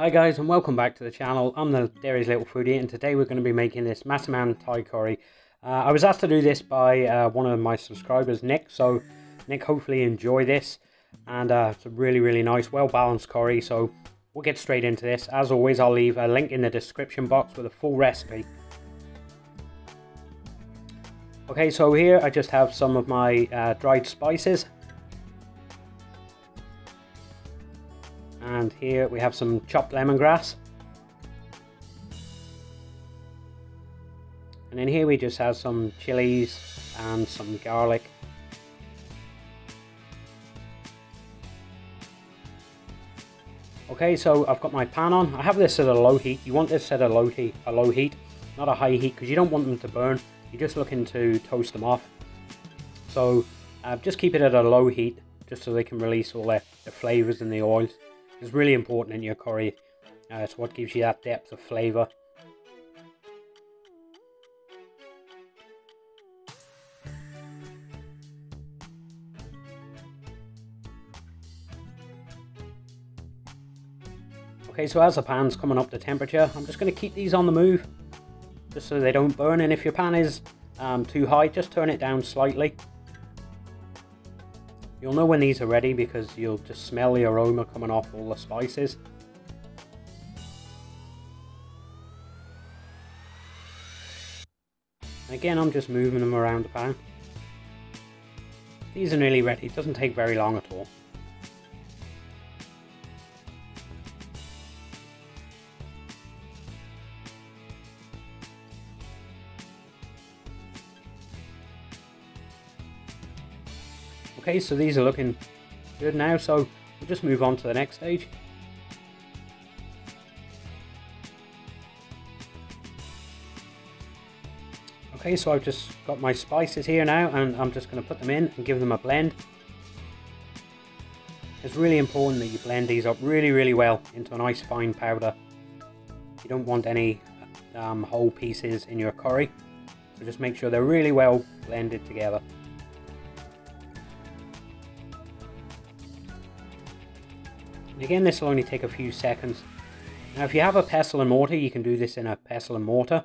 Hi guys, and welcome back to the channel. I'm the Dairy's Little Foodie, and today we're going to be making this massaman Thai curry. I was asked to do this by one of my subscribers, Nick. So Nick, hopefully you enjoy this, and it's a really nice, well balanced curry. So we'll get straight into this. As always, I'll leave a link in the description box with a full recipe. Okay, so here I just have some of my dried spices. And here we have some chopped lemongrass. And then here we just have some chilies and some garlic. Okay, so I've got my pan on. I have this at a low heat. You want this at a low heat, not a high heat, because you don't want them to burn. You're just looking to toast them off. So just keep it at a low heat, just so they can release all the flavors and the oils. It's really important in your curry. It's what gives you that depth of flavor. Okay, so as the pan's coming up to temperature, I'm just going to keep these on the move, just so they don't burn. And if your pan is too high, just turn it down slightly. You'll know when these are ready because you'll just smell the aroma coming off all the spices. And again, I'm just moving them around the pan. These are nearly ready. It doesn't take very long at all. Okay, so these are looking good now, so we'll just move on to the next stage. Okay, so I've just got my spices here now, and I'm just going to put them in and give them a blend. It's really important that you blend these up really well into a nice fine powder. You don't want any whole pieces in your curry, so just make sure they're really well blended together. Again, this will only take a few seconds. Now if you have a pestle and mortar, you can do this in a pestle and mortar.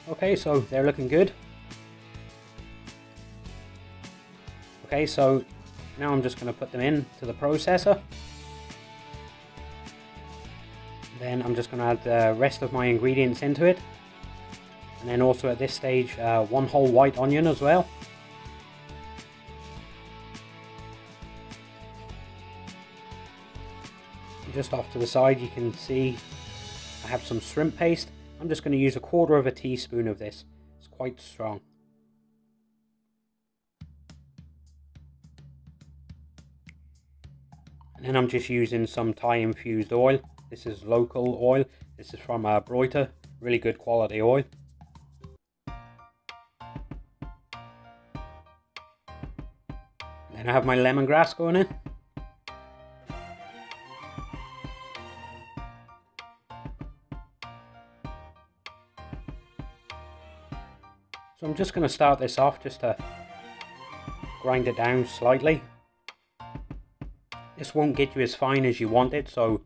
Okay, so they're looking good. Okay, so now I'm just going to put them in to the processor. Then I'm just going to add the rest of my ingredients into it, and then also at this stage one whole white onion as well. And just off to the side you can see I have some shrimp paste. I'm just going to use 1/4 teaspoon of this. It's quite strong. And then I'm just using some Thai infused oil. This is local oil. This is from Broiter, really good quality oil. Then I have my lemongrass going in. So I'm just going to start this off just to grind it down slightly. This won't get you as fine as you want it, so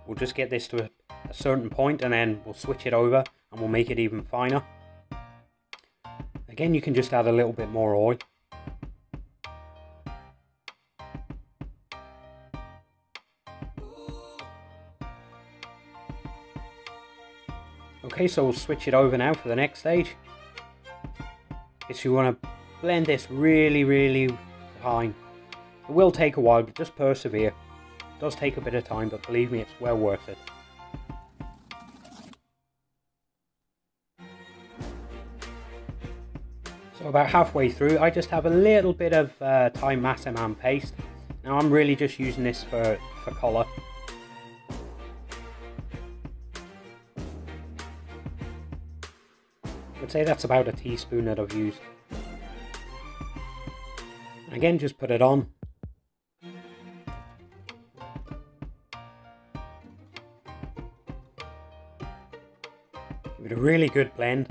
we'll just get this to a certain point and then we'll switch it over and we'll make it even finer. Again, you can just add a little bit more oil. Okay, so we'll switch it over now for the next stage. If you want to blend this really fine. It will take a while, but just persevere. It does take a bit of time, but believe me, it's well worth it. So about halfway through, I just have a little bit of Thai massaman paste. Now I'm really just using this for colour. I'd say that's about a teaspoon that I've used. And again, just put it on. Give with a really good blend.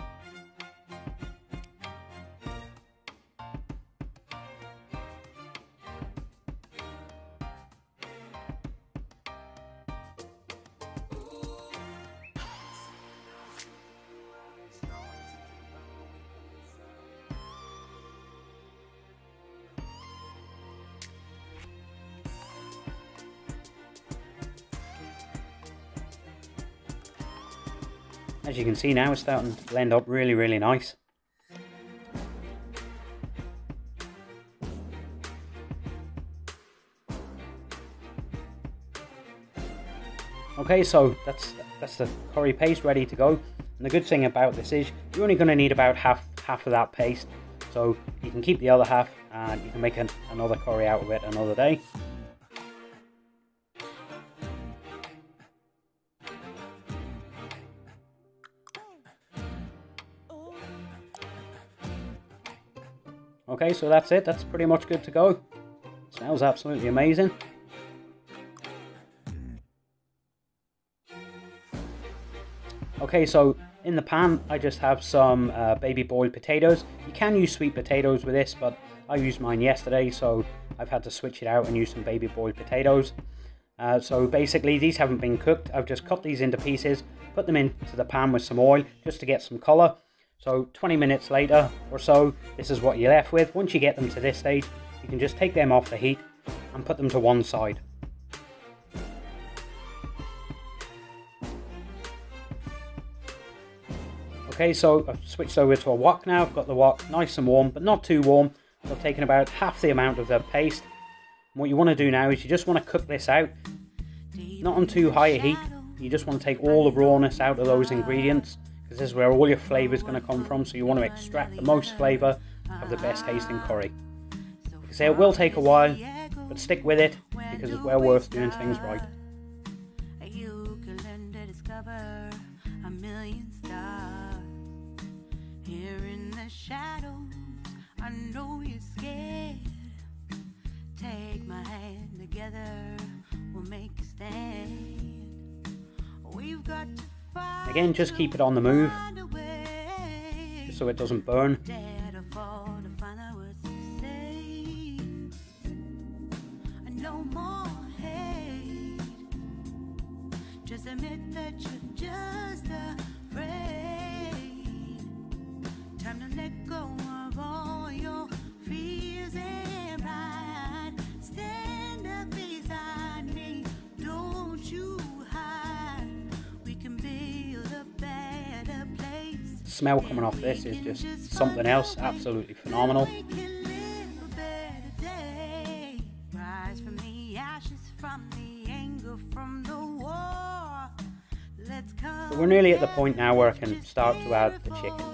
As you can see now, it's starting to blend up really, really nice. Okay, so that's the curry paste ready to go. And the good thing about this is you're only going to need about half of that paste. So you can keep the other half and you can make another curry out of it another day. Okay, so that's it. That's pretty much good to go. Smells absolutely amazing. Okay, so in the pan, I just have some baby boiled potatoes. You can use sweet potatoes with this, but I used mine yesterday, so I've had to switch it out and use some baby boiled potatoes. So basically, these haven't been cooked. I've just cut these into pieces, put them into the pan with some oil, just to get some colour. So 20 minutes later or so, this is what you're left with. Once you get them to this stage, you can just take them off the heat and put them to one side. Okay, so I've switched over to a wok now. I've got the wok nice and warm, but not too warm. So I've taken about half the amount of the paste. And what you want to do now is you just want to cook this out, not on too high a heat. You just want to take all the rawness out of those ingredients, because this is where all your flavour is going to come from. So you want to extract the most flavour of the best tasting curry. Like I say, it will take a while, but stick with it because it's well worth doing things right. I know you're scared. Take my hand together, we'll make a stand. We've got to find. Again, just keep it on the move, just so it doesn't burn. No more hate. Just admit that you're just afraid. Time to let go of all your fears and pride. Stand up beside me, don't you hide. We can build a better place. The smell coming off this is just something else, absolutely phenomenal. So we're nearly at the point now where I can start to add the chicken.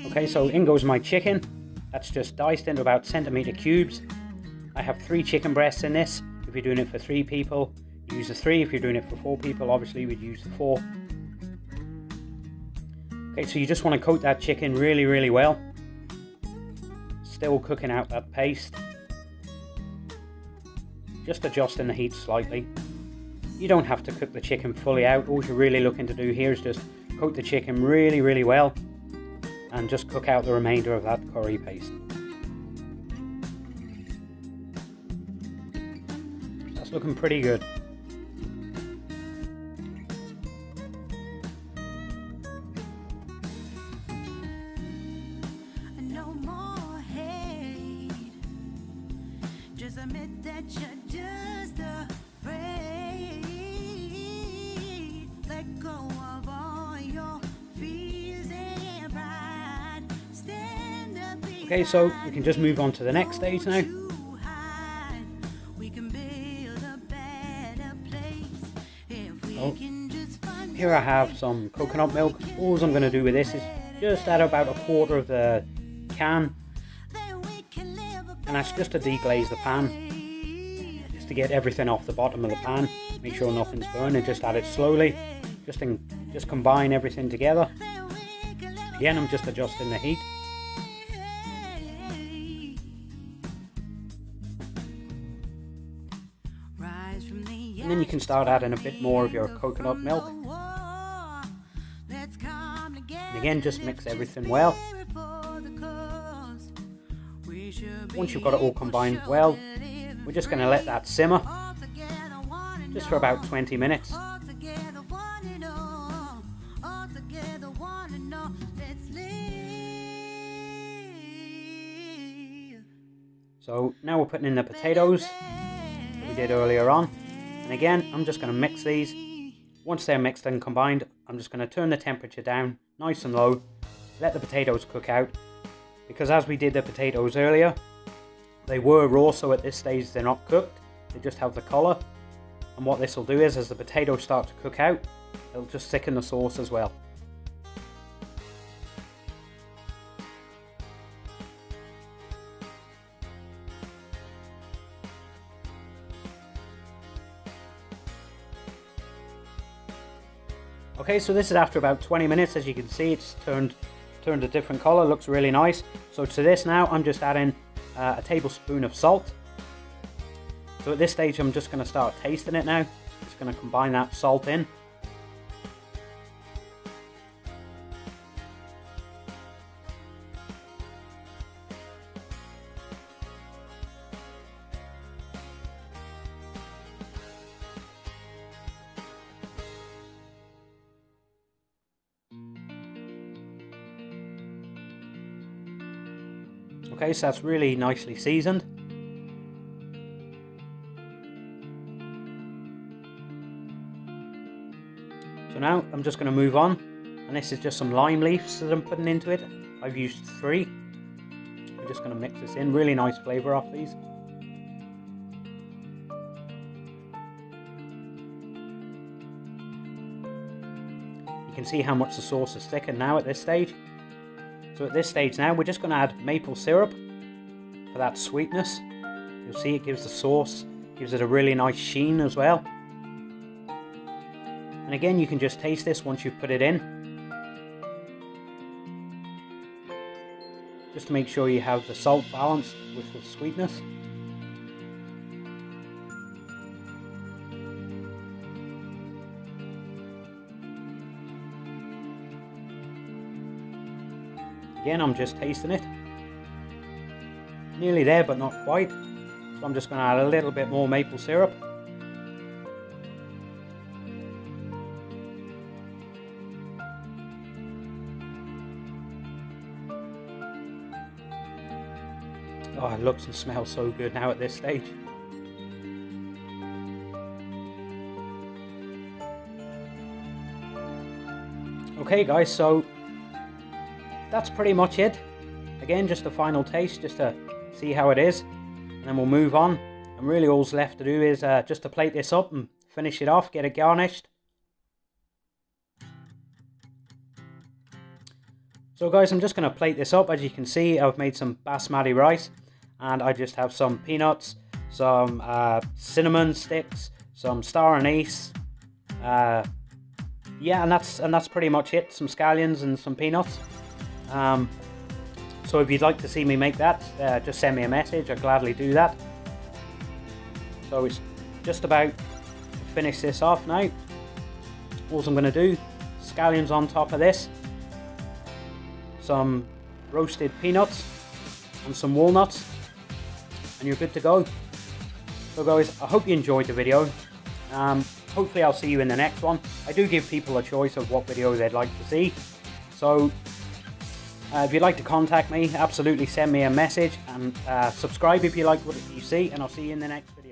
Okay, so in goes my chicken. That's just diced into about centimetre cubes. I have 3 chicken breasts in this. If you're doing it for 3 people, use the 3. If you're doing it for 4 people, obviously we'd use the 4. Okay, so you just want to coat that chicken really, really well. Still cooking out that paste. Just adjusting the heat slightly. You don't have to cook the chicken fully out. All you're really looking to do here is just coat the chicken really, really well and just cook out the remainder of that curry paste. That's looking pretty good. Just admit that you're just afraid. Let go of all your fears and pride. Stand up. Okay, so we can just move on to the next stage now. We can build a better place if we can just find. Here I have some coconut milk. All I'm going to do with this is just add about 1/4 of the can. And that's just to deglaze the pan, just to get everything off the bottom of the pan. Make sure nothing's burning. Just add it slowly, just combine everything together. Again, I'm just adjusting the heat. then you can start adding a bit more of your coconut milk. And again, just mix everything well. Once you've got it all combined well, we're just going to let that simmer just for about 20 minutes. So now we're putting in the potatoes that we did earlier on. And again, I'm just going to mix these. Once they're mixed and combined, I'm just going to turn the temperature down nice and low. Let the potatoes cook out. Because as we did the potatoes earlier, they were raw, so at this stage they're not cooked. They just have the colour. And what this will do is, as the potatoes start to cook out, it'll just thicken the sauce as well. Okay, so this is after about 20 minutes. As you can see, it's turned a different colour, looks really nice. So to this now, I'm just adding a tablespoon of salt. So at this stage, I'm just going to start tasting it now. Just going to combine that salt in. Okay, so that's really nicely seasoned. So now I'm just going to move on, and this is just some lime leaves that I'm putting into it. I've used 3. I'm just going to mix this in. Really nice flavour off these. You can see how much the sauce is thickened now at this stage. So at this stage now, we're just going to add maple syrup for that sweetness. You'll see it gives the sauce, gives it a really nice sheen as well. And again, you can just taste this once you've put it in. Just to make sure you have the salt balanced with the sweetness. Again, I'm just tasting it. Nearly there, but not quite. So I'm just going to add a little bit more maple syrup. Oh, it looks and smells so good now at this stage. Okay guys, so that's pretty much it. Again, just a final taste, just to see how it is, and then we'll move on. And really all's left to do is just to plate this up and finish it off, get it garnished. So guys, I'm just going to plate this up. As you can see, I've made some basmati rice, and I just have some peanuts, some cinnamon sticks, some star anise, yeah, and that's pretty much it. Some scallions and some peanuts. So if you'd like to see me make that, just send me a message. I'd gladly do that. So it's just about to finish this off now. All I'm going to do, scallions on top of this, some roasted peanuts and some walnuts, and you're good to go. So guys, I hope you enjoyed the video. Hopefully I'll see you in the next one. I do give people a choice of what video they'd like to see. So if you'd like to contact me, absolutely send me a message, and subscribe if you like what you see, and I'll see you in the next video.